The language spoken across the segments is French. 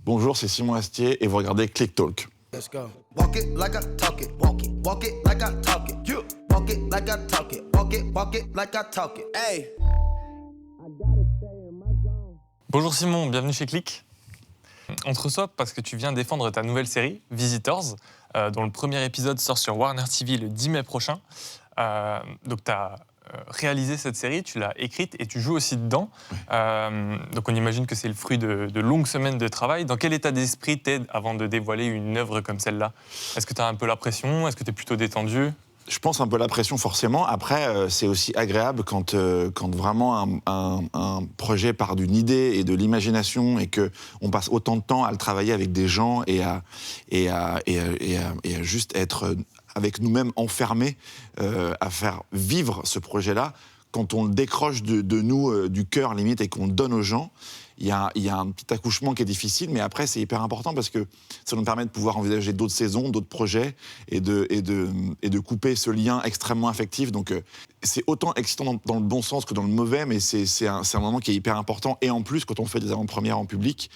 Bonjour, c'est Simon Astier et vous regardez Click Talk. Let's go. Walk it like I talk it. Walk it. Walk it like I talk it. You. Walk it like I talk it. Walk it like I talk it. Hey. Bonjour Simon, bienvenue chez Click. On te reçoit parce que tu viens défendre ta nouvelle série, Visitors, dont le premier épisode sort sur Warner TV le 10 mai prochain. Donc tu as réalisé cette série, tu l'as écrite et tu joues aussi dedans. Donc on imagine que c'est le fruit de longues semaines de travail. Dans quel état d'esprit t'es avant de dévoiler une œuvre comme celle-là ? Est-ce que tu as un peu la pression ? Est-ce que tu es plutôt détendu ? Je pense un peu la pression forcément. Après, c'est aussi agréable quand vraiment un projet part d'une idée et de l'imagination et qu'on passe autant de temps à le travailler avec des gens et à juste être avec nous-mêmes enfermés, à faire vivre ce projet-là. Quand on le décroche de nous, du cœur limite, et qu'on le donne aux gens, il y a un petit accouchement qui est difficile, mais après, c'est hyper important parce que ça nous permet de pouvoir envisager d'autres saisons, d'autres projets et de couper ce lien extrêmement affectif. Donc, c'est autant excitant dans le bon sens que dans le mauvais, mais c'est un moment qui est hyper important. Et en plus, quand on fait des avant-premières en public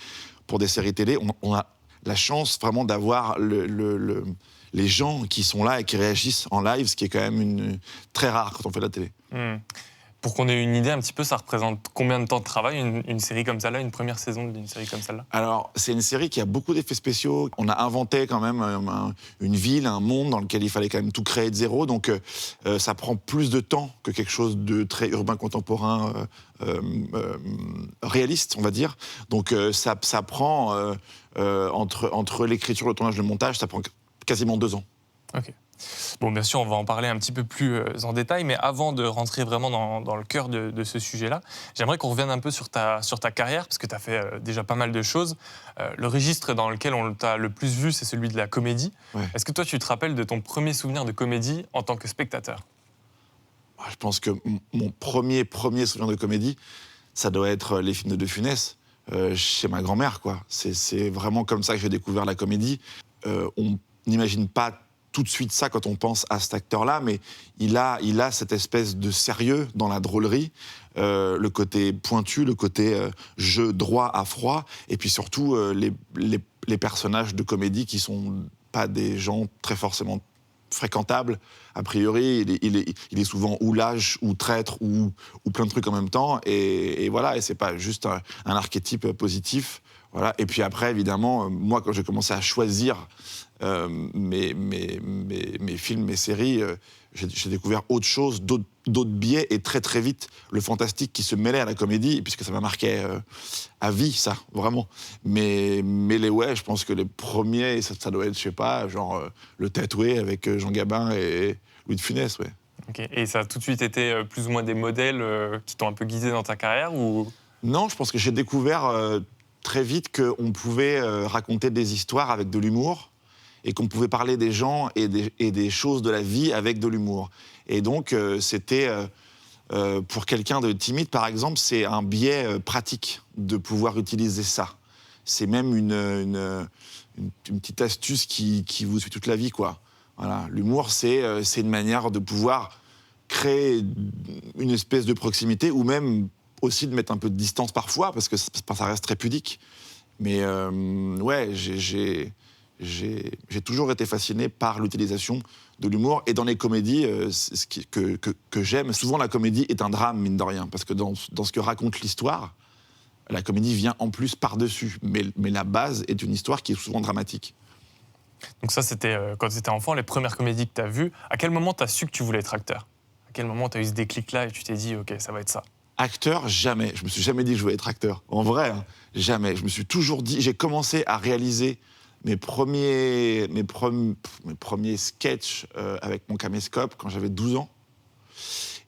pour des séries télé, on a la chance vraiment d'avoir les gens qui sont là et qui réagissent en live, ce qui est quand même très rare quand on fait de la télé. Pour qu'on ait une idée un petit peu, ça représente combien de temps de travail, une série comme celle-là, une première saison d'une série comme celle-là ? Alors, c'est une série qui a beaucoup d'effets spéciaux. On a inventé quand même une ville, un monde dans lequel il fallait quand même tout créer de zéro. Donc, ça prend plus de temps que quelque chose de très urbain, contemporain, réaliste, on va dire. Donc, ça prend, entre l'écriture, le tournage, le montage, ça prend quasiment 2 ans. Ok. Bon, bien sûr, on va en parler un petit peu plus en détail, mais avant de rentrer vraiment dans le cœur de ce sujet-là, j'aimerais qu'on revienne un peu sur ta carrière, parce que tu as fait déjà pas mal de choses. Le registre dans lequel on t'a le plus vu, c'est celui de la comédie. Ouais. Est-ce que toi, tu te rappelles de ton premier souvenir de comédie en tant que spectateur ? Je pense que mon premier souvenir de comédie, ça doit être les films de De Funès, chez ma grand-mère, quoi. C'est vraiment comme ça que j'ai découvert la comédie. On n'imagine pas tout de suite ça quand on pense à cet acteur-là, mais il a cette espèce de sérieux dans la drôlerie, le côté pointu, le côté jeu droit à froid, et puis surtout les personnages de comédie qui sont pas des gens très forcément fréquentables. A priori, il est souvent ou lâche, ou traître, ou plein de trucs en même temps, et voilà, et c'est pas juste un archétype positif. Voilà. Et puis après, évidemment, moi, quand j'ai commencé à choisir mes films, mes séries, j'ai découvert autre chose, d'autres biais, et très très vite, le fantastique qui se mêlait à la comédie, puisque ça m'a marqué à vie, ça, vraiment. Mais je pense que les premiers, ça doit être, je sais pas, genre Le Tatoué avec Jean Gabin et Louis de Funès, ouais. Okay. Et ça a tout de suite été plus ou moins des modèles qui t'ont un peu guidé dans ta carrière, ou... Non, je pense que j'ai découvert très vite qu'on pouvait raconter des histoires avec de l'humour, et qu'on pouvait parler des gens et des choses de la vie avec de l'humour. Et donc, c'était, pour quelqu'un de timide, par exemple, c'est un biais pratique de pouvoir utiliser ça. C'est même une petite astuce qui vous suit toute la vie, quoi. Voilà. L'humour, c'est une manière de pouvoir créer une espèce de proximité, ou même aussi de mettre un peu de distance parfois, parce que ça reste très pudique. Mais ouais, j'ai toujours été fasciné par l'utilisation de l'humour. Et dans les comédies, que j'aime, souvent la comédie est un drame, mine de rien, parce que dans ce que raconte l'histoire, la comédie vient en plus par-dessus. Mais la base est une histoire qui est souvent dramatique. Donc ça, c'était quand tu étais enfant, les premières comédies que tu as vues. À quel moment tu as su que tu voulais être acteur ? À quel moment tu as eu ce déclic-là et tu t'es dit, OK, ça va être ça ? Acteur, jamais. Je me suis jamais dit que je voulais être acteur. En vrai, hein, jamais. Je me suis toujours dit... J'ai commencé à réaliser mes premiers sketchs avec mon caméscope quand j'avais 12 ans.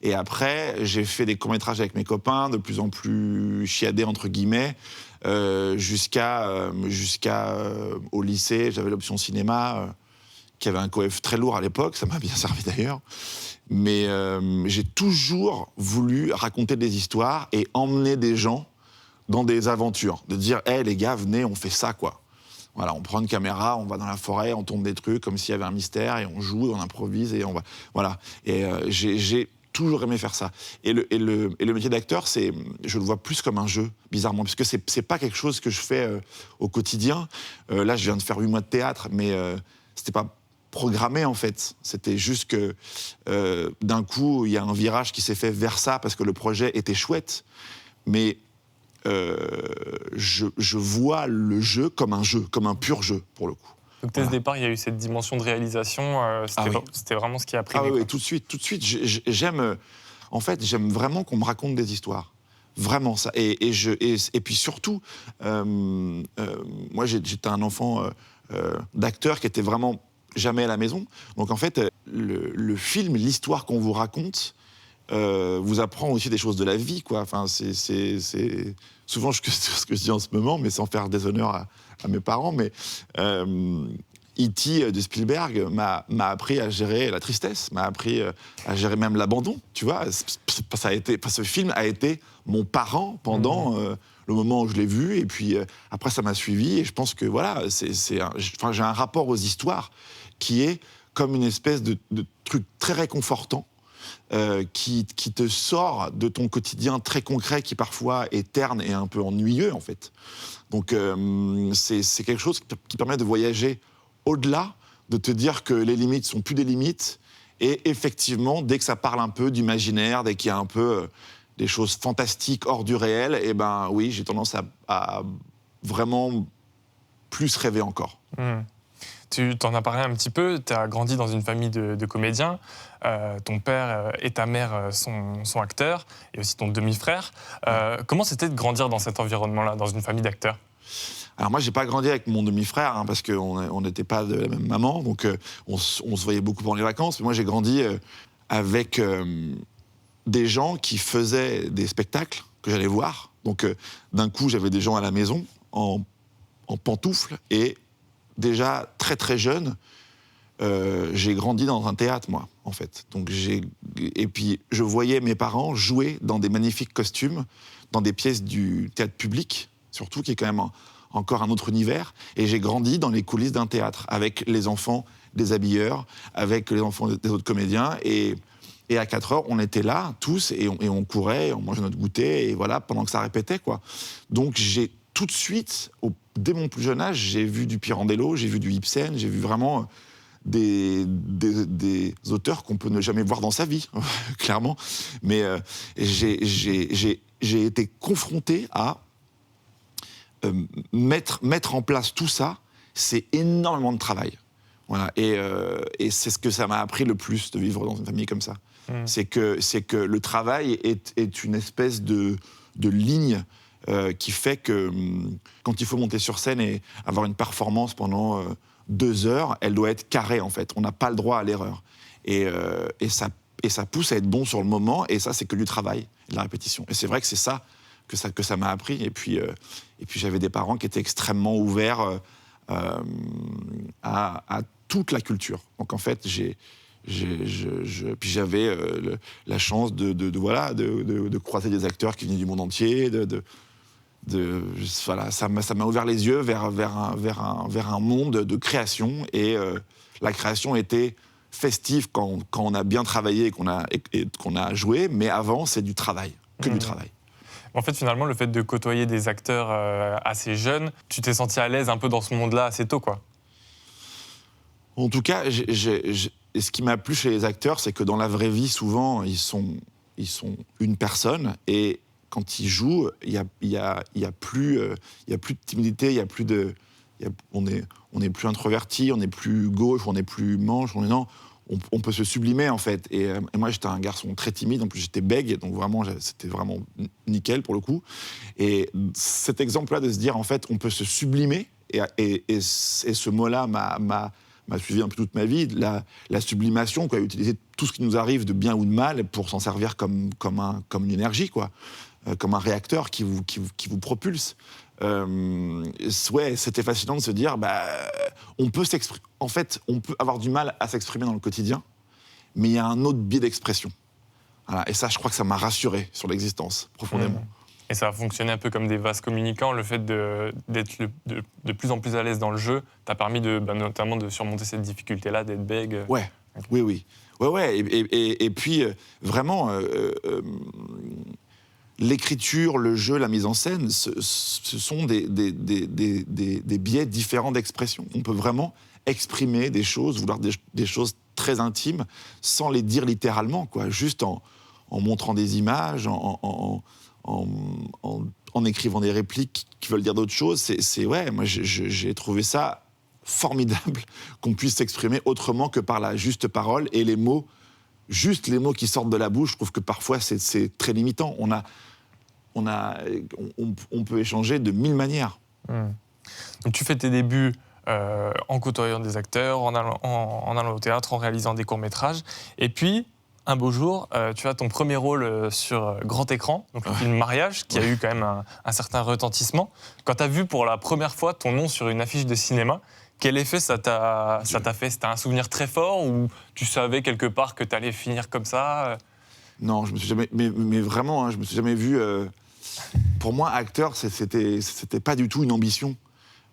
Et après, j'ai fait des courts-métrages avec mes copains, de plus en plus chiadés, entre guillemets, jusqu'à au lycée. J'avais l'option cinéma, qui avait un coef très lourd à l'époque. Ça m'a bien servi d'ailleurs. Mais j'ai toujours voulu raconter des histoires et emmener des gens dans des aventures. De dire, hé, les gars, venez, on fait ça, quoi. Voilà, on prend une caméra, on va dans la forêt, on tourne des trucs comme s'il y avait un mystère, et on joue, on improvise, et on va... Voilà. Et j'ai toujours aimé faire ça. Et le métier d'acteur, je le vois plus comme un jeu, bizarrement, puisque c'est pas quelque chose que je fais au quotidien. Là, je viens de faire 8 mois de théâtre, mais c'était pas programmé, en fait. C'était juste que, d'un coup, il y a un virage qui s'est fait vers ça, parce que le projet était chouette. Mais je vois le jeu, comme un pur jeu, pour le coup. Donc, dès ce départ, il y a eu cette dimension de réalisation. C'était vraiment ce qui a pris. Oui, tout de suite. J'aime vraiment qu'on me raconte des histoires. Vraiment, ça. Et puis surtout, moi, j'étais un enfant d'acteur qui était vraiment jamais à la maison. Donc, en fait, le film, l'histoire qu'on vous raconte, vous apprend aussi des choses de la vie, quoi. Enfin, c'est souvent ce que je dis en ce moment, mais sans faire déshonneur à mes parents, mais E.T. de Spielberg m'a appris à gérer la tristesse, m'a appris à gérer même l'abandon, tu vois. Ce film a été mon parent pendant le moment où je l'ai vu, et puis après ça m'a suivi, et je pense que voilà, j'ai un rapport aux histoires qui est comme une espèce de truc très réconfortant, qui te sort de ton quotidien très concret, qui parfois est terne et un peu ennuyeux, en fait. Donc c'est quelque chose qui permet de voyager au-delà, de te dire que les limites sont plus des limites, et effectivement, dès que ça parle un peu d'imaginaire, dès qu'il y a un peu des choses fantastiques hors du réel, eh ben oui, j'ai tendance à vraiment plus rêver encore. Tu t'en as parlé un petit peu, tu as grandi dans une famille de comédiens, ton père et ta mère sont acteurs, et aussi ton demi-frère. Comment c'était de grandir dans cet environnement-là, dans une famille d'acteurs ? Alors moi, j'ai pas grandi avec mon demi-frère, hein, parce qu'on n'était pas de la même maman, donc on se voyait beaucoup pendant les vacances. Mais moi, j'ai grandi avec des gens qui faisaient des spectacles que j'allais voir. Donc d'un coup, j'avais des gens à la maison en pantoufles, et déjà très très jeune, j'ai grandi dans un théâtre, moi, en fait. Et puis je voyais mes parents jouer dans des magnifiques costumes, dans des pièces du théâtre public, surtout, qui est quand même encore un autre univers. Et j'ai grandi dans les coulisses d'un théâtre, avec les enfants des habilleurs, avec les enfants des autres comédiens. Et à 4 heures, on était là, tous, et on courait, on mangeait notre goûter, et voilà, pendant que ça répétait, quoi. Donc j'ai tout de suite, dès mon plus jeune âge, j'ai vu du Pirandello, j'ai vu du Ibsen, j'ai vu vraiment des auteurs qu'on peut ne jamais voir dans sa vie, clairement. Mais j'ai été confronté à mettre en place tout ça. C'est énormément de travail. Voilà. Et c'est ce que ça m'a appris le plus, de vivre dans une famille comme ça. C'est que le travail est une espèce de ligne qui fait que quand il faut monter sur scène et avoir une performance pendant 2 heures, elle doit être carrée, en fait. On n'a pas le droit à l'erreur. Et ça pousse à être bon sur le moment, et ça, c'est que du travail, de la répétition. Et c'est vrai que c'est ça que ça m'a appris. Et puis j'avais des parents qui étaient extrêmement ouverts à toute la culture. Donc en fait, puis j'avais la chance de croiser des acteurs qui venaient du monde entier, voilà, ça m'a ouvert les yeux vers un monde de création, et la création était festive quand on a bien travaillé et qu'on a joué, mais avant, c'est du travail, que du travail. En fait, finalement, le fait de côtoyer des acteurs assez jeunes, tu t'es senti à l'aise un peu dans ce monde-là assez tôt, quoi. En tout cas, ce qui m'a plu chez les acteurs, c'est que dans la vraie vie, souvent, ils sont une personne, et quand ils jouent, il y a plus de timidité, on n'est plus introverti, on n'est plus gauche, on n'est plus manche, on peut se sublimer, en fait. Et moi, j'étais un garçon très timide, en plus j'étais bègue, donc vraiment, c'était vraiment nickel pour le coup. Et cet exemple-là de se dire, en fait, on peut se sublimer, et ce mot-là m'a suivi un peu toute ma vie, la sublimation, quoi, utiliser tout ce qui nous arrive de bien ou de mal pour s'en servir comme une énergie, quoi, comme un réacteur qui vous propulse. Ouais, c'était fascinant de se dire, on peut avoir du mal à s'exprimer dans le quotidien, mais il y a un autre biais d'expression. Voilà, et ça, je crois que ça m'a rassuré sur l'existence, profondément. Et ça a fonctionné un peu comme des vases communicants. Le fait d'être de plus en plus à l'aise dans le jeu t'a permis notamment de surmonter cette difficulté-là, d'être bègue. Ouais, okay. Oui. Ouais, et puis, vraiment, l'écriture, le jeu, la mise en scène, ce sont des biais différents d'expression. On peut vraiment exprimer des choses, vouloir des choses très intimes, sans les dire littéralement, quoi. Juste en montrant des images, en écrivant des répliques qui veulent dire d'autres choses. Ouais, moi, j'ai trouvé ça formidable qu'on puisse s'exprimer autrement que par la juste parole et les mots, juste les mots qui sortent de la bouche. Je trouve que parfois, c'est très limitant. On peut échanger de 1000 manières. Donc tu fais tes débuts en côtoyant des acteurs, en allant au théâtre, en réalisant des courts-métrages. Et puis, un beau jour, tu as ton premier rôle sur grand écran, donc le film Mariage, qui a eu quand même un certain retentissement. Quand tu as vu pour la première fois ton nom sur une affiche de cinéma, quel effet ça t'a fait? C'était un souvenir très fort ou tu savais quelque part que tu allais finir comme ça? Non, je me suis jamais... Mais vraiment, hein, je me suis jamais vu... Pour moi, acteur, c'était pas du tout une ambition.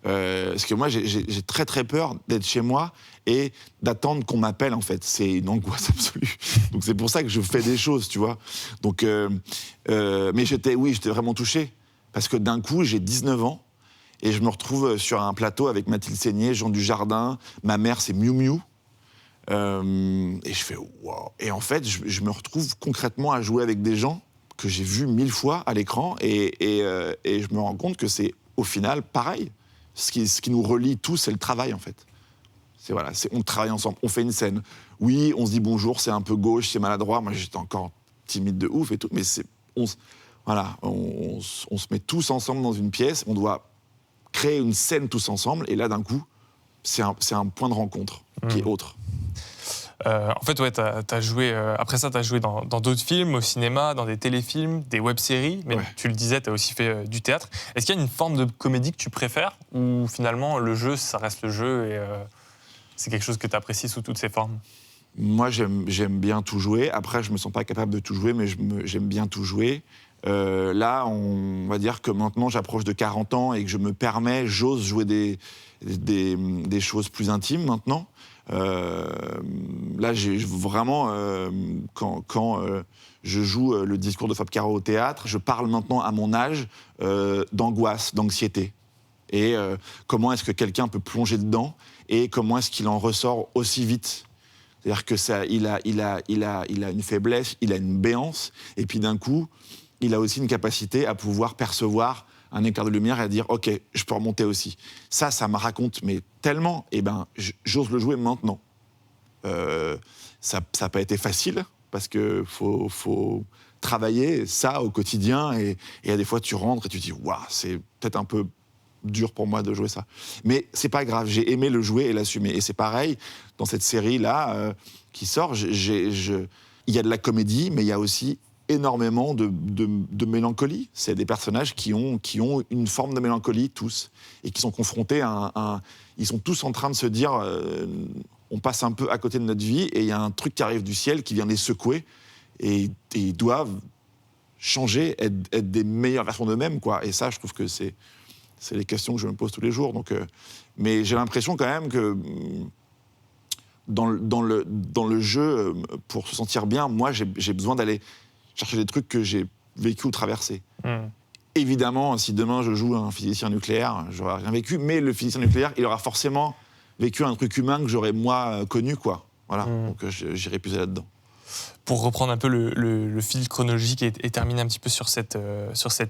Parce que moi, j'ai très très peur d'être chez moi et d'attendre qu'on m'appelle, en fait. C'est une angoisse absolue. Donc c'est pour ça que je fais des choses, tu vois. Donc, mais j'étais vraiment touché. Parce que d'un coup, j'ai 19 ans et je me retrouve sur un plateau avec Mathilde Seigné, Jean Dujardin, ma mère, c'est Miu Miu. Et je fais wow. Et en fait, je me retrouve concrètement à jouer avec des gens que j'ai vus 1000 fois à l'écran et je me rends compte que c'est au final pareil. Ce qui nous relie tous, c'est le travail, en fait. On travaille ensemble, on fait une scène. Oui, on se dit bonjour, c'est un peu gauche, c'est maladroit. Moi, j'étais encore timide de ouf et tout, mais on se met tous ensemble dans une pièce, on doit créer une scène tous ensemble, et là, d'un coup, c'est un point de rencontre qui est autre. En fait, ouais, t'as joué, après ça, tu as joué dans d'autres films, au cinéma, dans des téléfilms, des web-séries, mais tu le disais, tu as aussi fait du théâtre. Est-ce qu'il y a une forme de comédie que tu préfères, ou finalement, le jeu, ça reste le jeu, et c'est quelque chose que tu apprécies sous toutes ses formes? Moi, j'aime bien tout jouer. Après, je me sens pas capable de tout jouer, mais j'aime bien tout jouer. Là, on va dire que maintenant, j'approche de 40 ans et que j'ose jouer des choses plus intimes maintenant. Là, j'ai vraiment, quand je joue le discours de Fab Caro au théâtre, je parle maintenant à mon âge d'angoisse, d'anxiété. Et comment est-ce que quelqu'un peut plonger dedans et comment est-ce qu'il en ressort aussi vite. C'est-à-dire que il a une faiblesse, il a une béance, et puis d'un coup, il a aussi une capacité à pouvoir percevoir un éclair de lumière et à dire « Ok, je peux remonter aussi ». Ça me raconte mais tellement, et ben j'ose le jouer maintenant. Ça n'a pas été facile, parce qu'il faut travailler ça au quotidien, et des fois tu rentres et tu te dis « Waouh, c'est peut-être un peu dur pour moi de jouer ça ». Mais c'est pas grave, j'ai aimé le jouer et l'assumer. Et c'est pareil, dans cette série-là qui sort, il y a de la comédie, mais il y a aussi énormément de mélancolie. C'est des personnages qui ont une forme de mélancolie, tous, et qui sont confrontés ils sont tous en train de se dire on passe un peu à côté de notre vie, et il y a un truc qui arrive du ciel, qui vient les secouer, et ils doivent changer, être des meilleures versions d'eux-mêmes, quoi. Et ça, je trouve que c'est les questions que je me pose tous les jours. Donc, mais j'ai l'impression quand même que dans le jeu, pour se sentir bien, moi, j'ai besoin d'aller chercher des trucs que j'ai vécu ou traversés. Évidemment, si demain je joue un physicien nucléaire, j'aurais rien vécu, mais le physicien nucléaire, il aura forcément vécu un truc humain que j'aurais, moi, connu, quoi. Voilà, donc j'irai puiser là-dedans. Pour reprendre un peu le fil chronologique et terminer un petit peu sur cette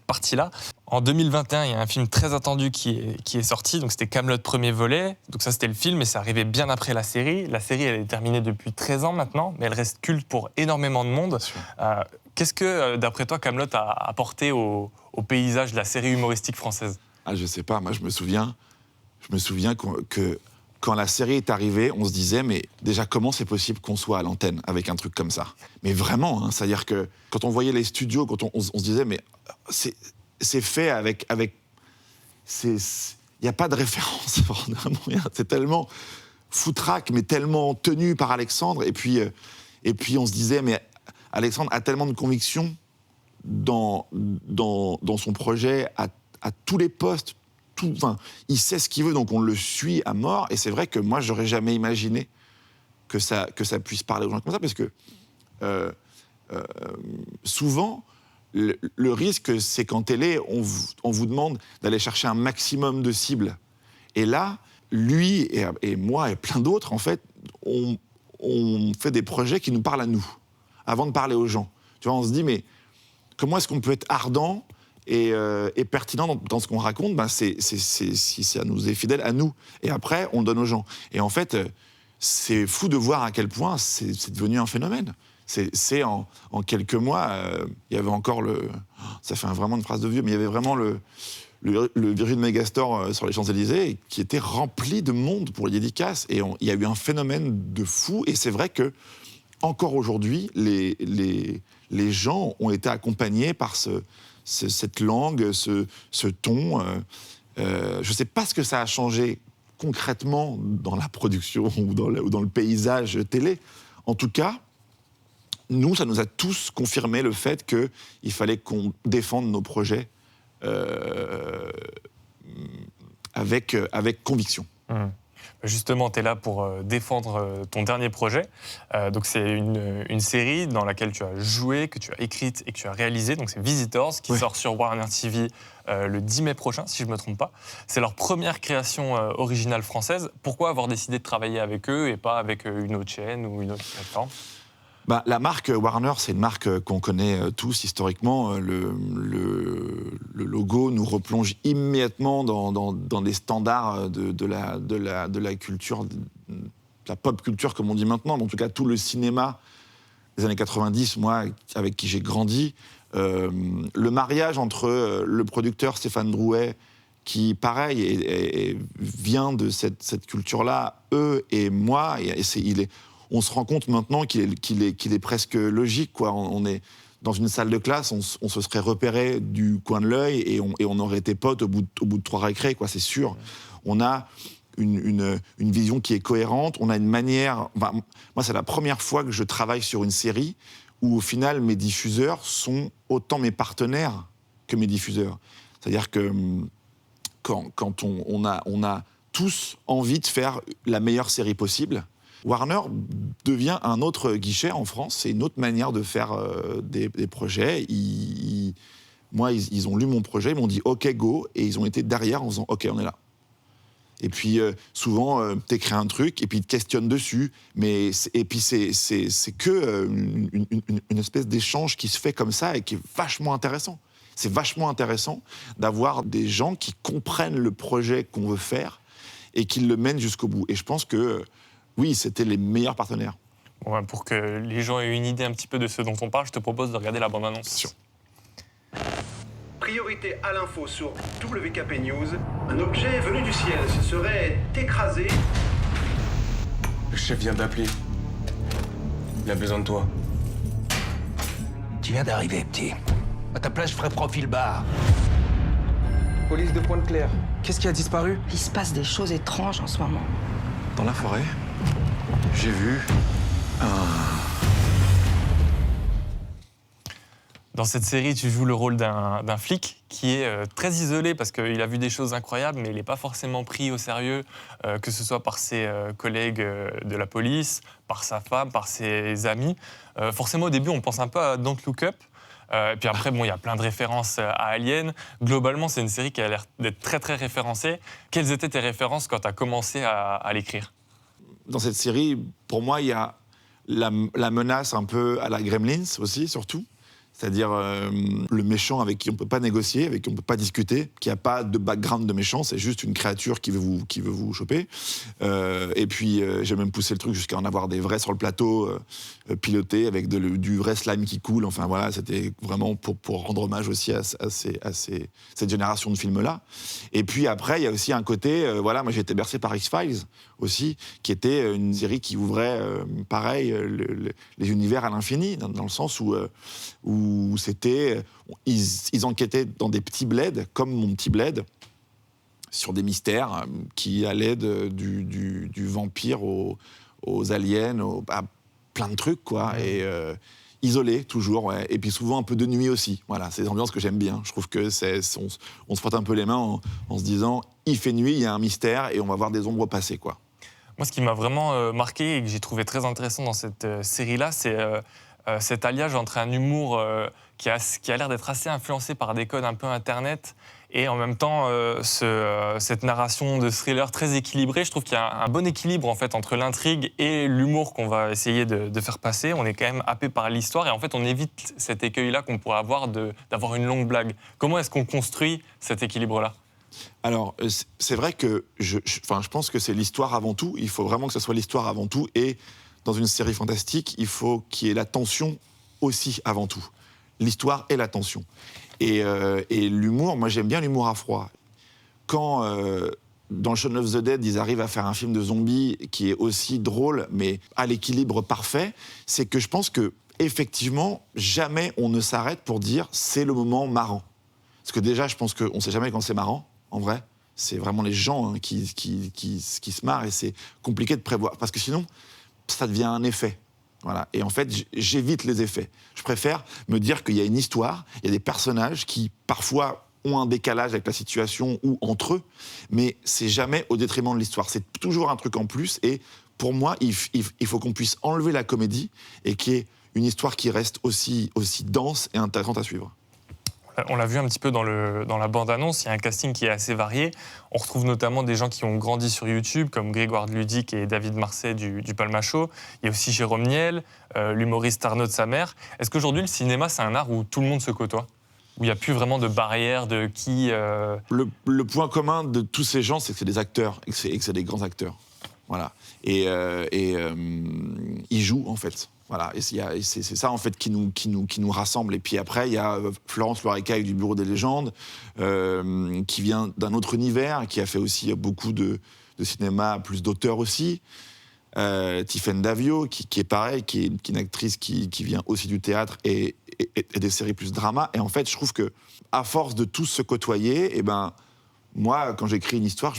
partie-là, en 2021, il y a un film très attendu qui est sorti, donc c'était Kaamelott premier volet, donc ça c'était le film, et c'est arrivé bien après la série. La série, elle est terminée depuis 13 ans maintenant, mais elle reste culte pour énormément de monde. Qu'est-ce que, d'après toi, Kaamelott a apporté au paysage de la série humoristique française? Je sais pas, moi je me souviens que quand la série est arrivée, on se disait, mais déjà, comment c'est possible qu'on soit à l'antenne avec un truc comme ça? Mais vraiment, hein, c'est-à-dire que quand on voyait les studios, quand on se disait, mais c'est fait avec il n'y a pas de référence, vraiment, c'est tellement foutraque, mais tellement tenu par Alexandre, et puis on se disait, mais Alexandre a tellement de conviction dans son projet à tous les postes, il sait ce qu'il veut, donc on le suit à mort. Et c'est vrai que moi, j'aurais jamais imaginé que ça puisse parler aux gens comme ça, parce que souvent, le risque, c'est qu'en télé, on vous demande d'aller chercher un maximum de cibles. Et là, lui et moi et plein d'autres, en fait, on fait des projets qui nous parlent à nous, avant de parler aux gens. Tu vois, on se dit, mais comment est-ce qu'on peut être ardent et pertinent dans ce qu'on raconte? Si ça nous est fidèle à nous. Et après, on le donne aux gens. Et en fait, c'est fou de voir à quel point c'est devenu un phénomène. C'est en quelques mois, il y avait encore ça fait vraiment une phrase de vieux, mais il y avait vraiment le Virgin Megastore sur les Champs-Élysées qui était rempli de monde pour les dédicaces. Et il y a eu un phénomène de fou. Et c'est vrai que encore aujourd'hui, les gens ont été accompagnés par cette langue, ce ton. Je ne sais pas ce que ça a changé concrètement dans la production ou dans le paysage télé. En tout cas, nous, ça nous a tous confirmé le fait qu'il fallait qu'on défende nos projets avec conviction. Mmh. Justement, tu es là pour défendre ton dernier projet. Donc, c'est une série dans laquelle tu as joué, que tu as écrite et que tu as réalisée. Donc, c'est Visitors, qui sort sur Warner TV le 10 mai prochain, si je ne me trompe pas. C'est leur première création originale française. Pourquoi avoir décidé de travailler avec eux et pas avec une autre chaîne ou une autre plateforme ? La marque Warner, c'est une marque qu'on connaît tous historiquement. Le logo nous replonge immédiatement dans les standards de la culture, de la pop culture comme on dit maintenant, mais en tout cas tout le cinéma des années 90, moi, avec qui j'ai grandi. Le mariage entre le producteur Stéphane Drouet, qui, pareil, vient de cette culture-là, eux et moi, on se rend compte maintenant qu'il est presque logique, quoi. On est dans une salle de classe, on se serait repéré du coin de l'œil et on aurait été potes au bout de 3 récrés, quoi, c'est sûr. On a une vision qui est cohérente, on a une manière... moi, c'est la première fois que je travaille sur une série où, au final, mes diffuseurs sont autant mes partenaires que mes diffuseurs. C'est-à-dire que quand on a tous envie de faire la meilleure série possible, Warner devient un autre guichet en France, c'est une autre manière de faire des projets. Ils ont lu mon projet, ils m'ont dit « OK, go », et ils ont été derrière en disant « OK, on est là ». Et puis souvent, t'écris un truc et puis ils te questionnent dessus, et puis c'est que une espèce d'échange qui se fait comme ça et qui est vachement intéressant. C'est vachement intéressant d'avoir des gens qui comprennent le projet qu'on veut faire et qui le mènent jusqu'au bout. Et je pense que oui, c'était les meilleurs partenaires. Bon, pour que les gens aient une idée un petit peu de ce dont on parle, je te propose de regarder la bande-annonce. Sûr. Priorité à l'info sur WKP News. Un objet venu du ciel se serait écrasé. Le chef vient d'appeler. Il a besoin de toi. Tu viens d'arriver, petit. À ta place, je ferai profil bas. Police de Pointe-Claire. Qu'est-ce qui a disparu? Il se passe des choses étranges en ce moment. Dans la forêt, j'ai vu Dans cette série, tu joues le rôle d'un flic qui est très isolé parce qu'il a vu des choses incroyables, mais il n'est pas forcément pris au sérieux, que ce soit par ses collègues de la police, par sa femme, par ses amis. Forcément, au début, on pense un peu à Don't Look Up. Et puis après, il y a plein de références à Alien. Globalement, c'est une série qui a l'air d'être très, très référencée. Quelles étaient tes références quand tu as commencé à l'écrire ? Dans cette série, pour moi, il y a la menace un peu à la Gremlins aussi, surtout. C'est-à-dire le méchant avec qui on ne peut pas négocier, avec qui on ne peut pas discuter, qui n'a pas de background de méchant, c'est juste une créature qui veut vous choper. Et puis, j'ai même poussé le truc jusqu'à en avoir des vrais sur le plateau, pilotés, avec du vrai slime qui coule. Enfin, voilà, c'était vraiment pour rendre hommage aussi à cette génération de films-là. Et puis après, il y a aussi un côté... moi, j'ai été bercé par X-Files aussi, qui était une série qui ouvrait, pareil, les univers à l'infini, dans le sens où c'était... Ils enquêtaient dans des petits bleds, comme mon petit bled, sur des mystères qui allaient du vampire aux aliens, à plein de trucs, quoi. Ouais. Et isolés, toujours, ouais. Et puis souvent un peu de nuit aussi. Voilà, c'est des ambiances que j'aime bien. Je trouve que on se frotte un peu les mains en se disant, il fait nuit, il y a un mystère, et on va voir des ombres passer, quoi. Moi, ce qui m'a vraiment marqué et que j'ai trouvé très intéressant dans cette série-là, c'est cet alliage entre un humour qui a l'air d'être assez influencé par des codes un peu Internet et en même temps cette narration de thriller très équilibrée. Je trouve qu'il y a un bon équilibre en fait entre l'intrigue et l'humour qu'on va essayer de faire passer. On est quand même happé par l'histoire et en fait on évite cet écueil-là qu'on pourrait avoir d'avoir une longue blague. Comment est-ce qu'on construit cet équilibre-là ? Alors, c'est vrai que je pense que c'est l'histoire avant tout. Il faut vraiment que ce soit l'histoire avant tout. Et dans une série fantastique, il faut qu'il y ait la tension aussi avant tout. L'histoire et la tension. Et l'humour, moi j'aime bien l'humour à froid. Quand, dans Shaun of the Dead, ils arrivent à faire un film de zombies qui est aussi drôle, mais à l'équilibre parfait, c'est que je pense que effectivement, jamais on ne s'arrête pour dire c'est le moment marrant. Parce que déjà, je pense qu'on ne sait jamais quand c'est marrant. En vrai, c'est vraiment les gens qui se marrent et c'est compliqué de prévoir. Parce que sinon, ça devient un effet. Voilà. Et en fait, j'évite les effets. Je préfère me dire qu'il y a une histoire, il y a des personnages qui, parfois, ont un décalage avec la situation ou entre eux, mais c'est jamais au détriment de l'histoire. C'est toujours un truc en plus. Et pour moi, il faut qu'on puisse enlever la comédie et qu'il y ait une histoire qui reste aussi dense et intéressante à suivre. On l'a vu un petit peu dans la bande-annonce, il y a un casting qui est assez varié. On retrouve notamment des gens qui ont grandi sur YouTube, comme Grégoire de Ludic et David Marseille du Palma Show. Il y a aussi Jérôme Niel, l'humoriste Arnaud de sa mère. Est-ce qu'aujourd'hui, le cinéma, c'est un art où tout le monde se côtoie ? Où il n'y a plus vraiment de barrière de qui... Le point commun de tous ces gens, c'est que c'est des acteurs et que c'est des grands acteurs. Voilà. Et ils jouent, en fait. Voilà, et c'est ça en fait qui nous rassemble. Et puis après, il y a Florence Loirecaille du Bureau des légendes, qui vient d'un autre univers, qui a fait aussi beaucoup de cinéma, plus d'auteurs aussi. Tiffaine Davio, qui est pareil, qui est une actrice qui vient aussi du théâtre et des séries plus drama. Et en fait, je trouve que à force de tous se côtoyer, moi, quand j'écris une histoire,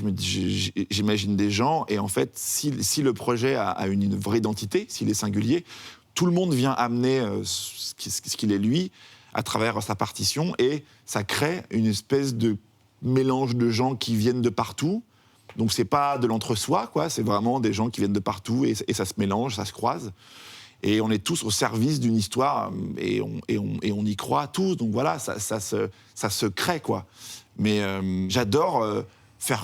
j'imagine des gens, et en fait, si le projet a une vraie identité, s'il est singulier, tout le monde vient amener ce qu'il est lui à travers sa partition, et ça crée une espèce de mélange de gens qui viennent de partout. Donc c'est pas de l'entre-soi, quoi. C'est vraiment des gens qui viennent de partout, et ça se mélange, ça se croise. Et on est tous au service d'une histoire, et on y croit tous. Donc voilà, ça se crée, quoi. Mais j'adore faire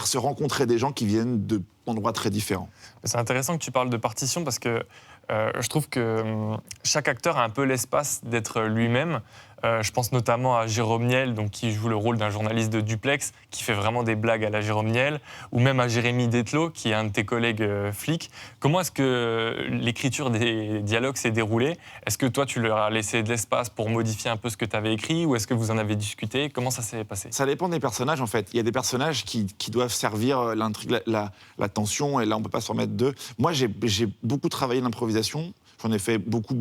se rencontrer des gens qui viennent d'endroits très différents. C'est intéressant que tu parles de partition parce que je trouve que chaque acteur a un peu l'espace d'être lui-même. Je pense notamment à Jérôme Niel, donc, qui joue le rôle d'un journaliste de Duplex, qui fait vraiment des blagues à la Jérôme Niel, ou même à Jérémy Dethelot, qui est un de tes collègues flics. Comment est-ce que l'écriture des dialogues s'est déroulée ? Est-ce que toi, tu leur as laissé de l'espace pour modifier un peu ce que tu avais écrit, ou est-ce que vous en avez discuté ? Comment ça s'est passé ? Ça dépend des personnages, en fait. Il y a des personnages qui doivent servir l'intrigue, la tension, et là, on ne peut pas se remettre d'eux. Moi, j'ai beaucoup travaillé l'improvisation. J'en ai fait beaucoup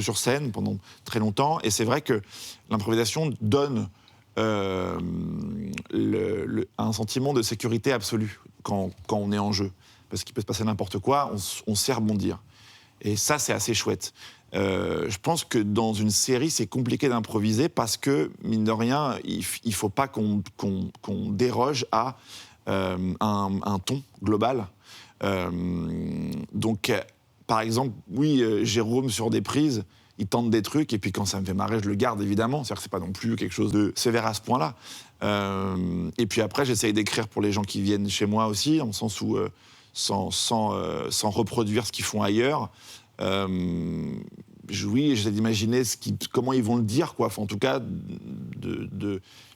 sur scène pendant très longtemps. Et c'est vrai que l'improvisation donne un sentiment de sécurité absolue quand on est en jeu. Parce qu'il peut se passer n'importe quoi, on sait rebondir. Et ça, c'est assez chouette. Je pense que dans une série, c'est compliqué d'improviser parce que, mine de rien, il ne faut pas qu'on déroge à un ton global. Donc... Par exemple, oui, Jérôme, sur des prises, il tente des trucs, et puis quand ça me fait marrer, je le garde, évidemment. C'est-à-dire que c'est pas non plus quelque chose de sévère à ce point-là. Et puis après, j'essaye d'écrire pour les gens qui viennent chez moi aussi, dans le sens où, sans reproduire ce qu'ils font ailleurs. Oui, j'essaie d'imaginer comment ils vont le dire, quoi. Enfin, en tout cas,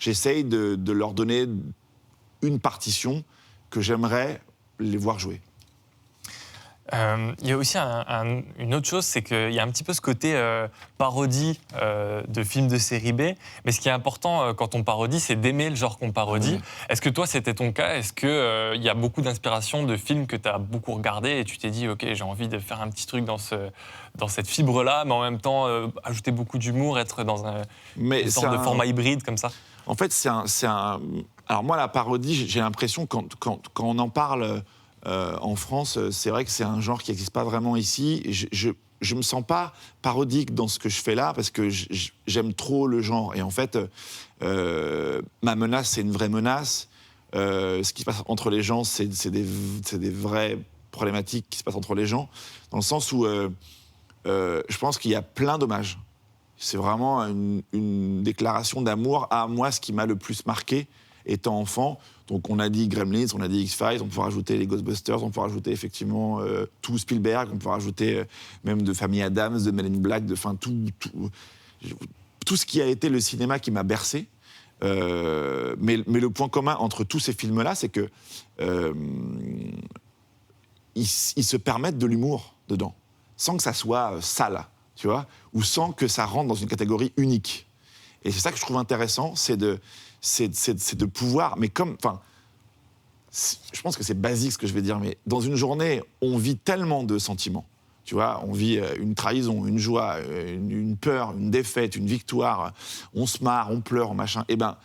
j'essaye de leur donner une partition que j'aimerais les voir jouer. Il y a aussi une autre chose, c'est qu'il y a un petit peu ce côté parodie de films de série B. Mais ce qui est important quand on parodie, c'est d'aimer le genre qu'on parodie. Est-ce que toi, c'était ton cas ? Est-ce qu'il y a beaucoup d'inspiration de films que tu as beaucoup regardés et tu t'es dit, OK, j'ai envie de faire un petit truc dans cette fibre-là, mais en même temps, ajouter beaucoup d'humour, être dans une sorte de format hybride comme ça ? En fait, alors moi, la parodie, j'ai l'impression, quand on en parle... en France, c'est vrai que c'est un genre qui n'existe pas vraiment ici. Je me sens pas parodique dans ce que je fais là parce que j'aime trop le genre. Et en fait, ma menace, c'est une vraie menace. Ce qui se passe entre les gens, c'est des vraies problématiques qui se passent entre les gens, dans le sens où je pense qu'il y a plein d'hommages. C'est vraiment une déclaration d'amour à moi, ce qui m'a le plus marqué étant enfant. Donc on a dit Gremlins, on a dit X-Files, on peut rajouter les Ghostbusters, on peut rajouter effectivement tout Spielberg, on peut rajouter même de Famille Adams, de Men in Black, tout ce qui a été le cinéma qui m'a bercé. Mais le point commun entre tous ces films-là, c'est que ils se permettent de l'humour dedans, sans que ça soit sale, tu vois, ou sans que ça rentre dans une catégorie unique. Et c'est ça que je trouve intéressant, c'est de pouvoir, mais comme, enfin, je pense que c'est basique ce que je vais dire, mais dans une journée, on vit tellement de sentiments. Tu vois, on vit une trahison, une joie, une peur, une défaite, une victoire. On se marre, on pleure, machin. Eh ben,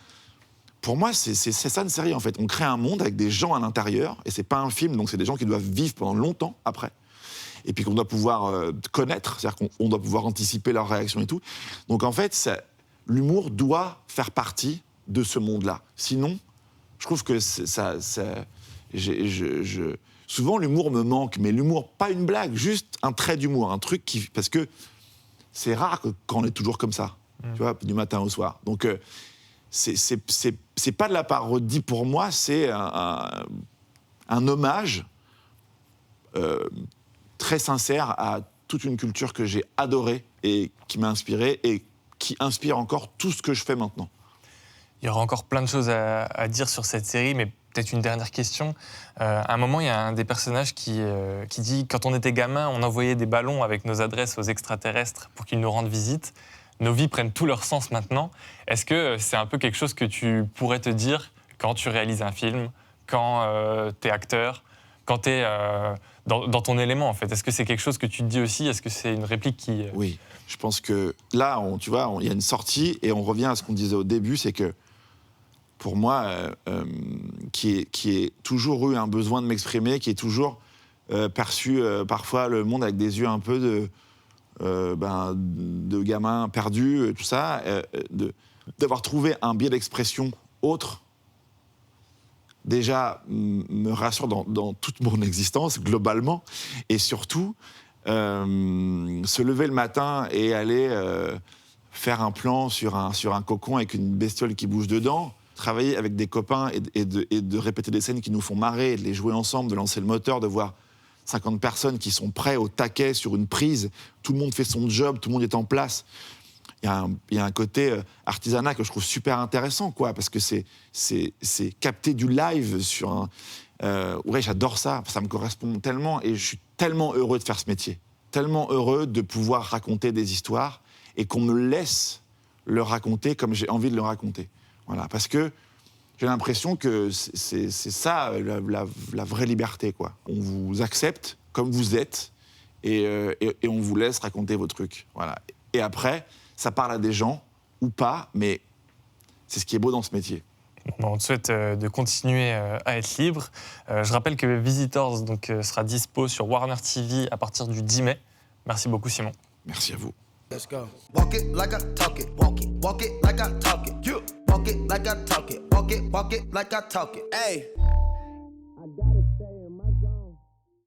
pour moi, c'est ça une série, en fait. On crée un monde avec des gens à l'intérieur, et c'est pas un film, donc c'est des gens qui doivent vivre pendant longtemps après. Et puis qu'on doit pouvoir connaître, c'est-à-dire qu'on doit pouvoir anticiper leurs réactions et tout. Donc en fait, l'humour doit faire partie de ce monde-là. Sinon, je trouve que souvent, l'humour me manque, mais l'humour, pas une blague, juste un trait d'humour, un truc qui... Parce que c'est rare quand on est toujours comme ça, tu vois, du matin au soir. Donc, c'est pas de la parodie pour moi, c'est un hommage très sincère à toute une culture que j'ai adorée et qui m'a inspiré et qui inspire encore tout ce que je fais maintenant. Il y aura encore plein de choses à dire sur cette série, mais peut-être une dernière question. À un moment, il y a un des personnages qui dit « Quand on était gamin, on envoyait des ballons avec nos adresses aux extraterrestres pour qu'ils nous rendent visite. Nos vies prennent tout leur sens maintenant. » Est-ce que c'est un peu quelque chose que tu pourrais te dire quand tu réalises un film, quand tu es acteur, quand tu es dans ton élément, en fait? Est-ce que c'est quelque chose que tu te dis aussi? Est-ce que c'est une réplique qui... Oui, je pense que là, tu vois, il y a une sortie et on revient à ce qu'on disait au début, c'est que pour moi, qui est toujours eu un besoin de m'exprimer, qui est toujours perçu parfois le monde avec des yeux un peu de gamin perdu, tout ça, d'avoir trouvé un biais d'expression autre, déjà me rassure dans toute mon existence, globalement, et surtout, se lever le matin et aller faire un plan sur un cocon avec une bestiole qui bouge dedans, travailler avec des copains et de répéter des scènes qui nous font marrer, de les jouer ensemble, de lancer le moteur, de voir 50 personnes qui sont prêts au taquet sur une prise, tout le monde fait son job, tout le monde est en place. Il y a un côté artisanat que je trouve super intéressant, quoi, parce que c'est capter du live sur un... ouais, j'adore ça, ça me correspond tellement et je suis tellement heureux de faire ce métier, tellement heureux de pouvoir raconter des histoires et qu'on me laisse le raconter comme j'ai envie de le raconter. Voilà, parce que j'ai l'impression que c'est ça la vraie liberté, quoi. On vous accepte comme vous êtes et on vous laisse raconter vos trucs. Voilà. Et après, ça parle à des gens ou pas, mais c'est ce qui est beau dans ce métier. Bon, on te souhaite de continuer à être libre. Je rappelle que Visitors sera dispo sur Warner TV à partir du 10 mai. Merci beaucoup, Simon. Merci à vous. Let's go. Walk it like I talk it. Walk it like I talk it. Walk it like I talk it. Walk it like I talk it. Hey.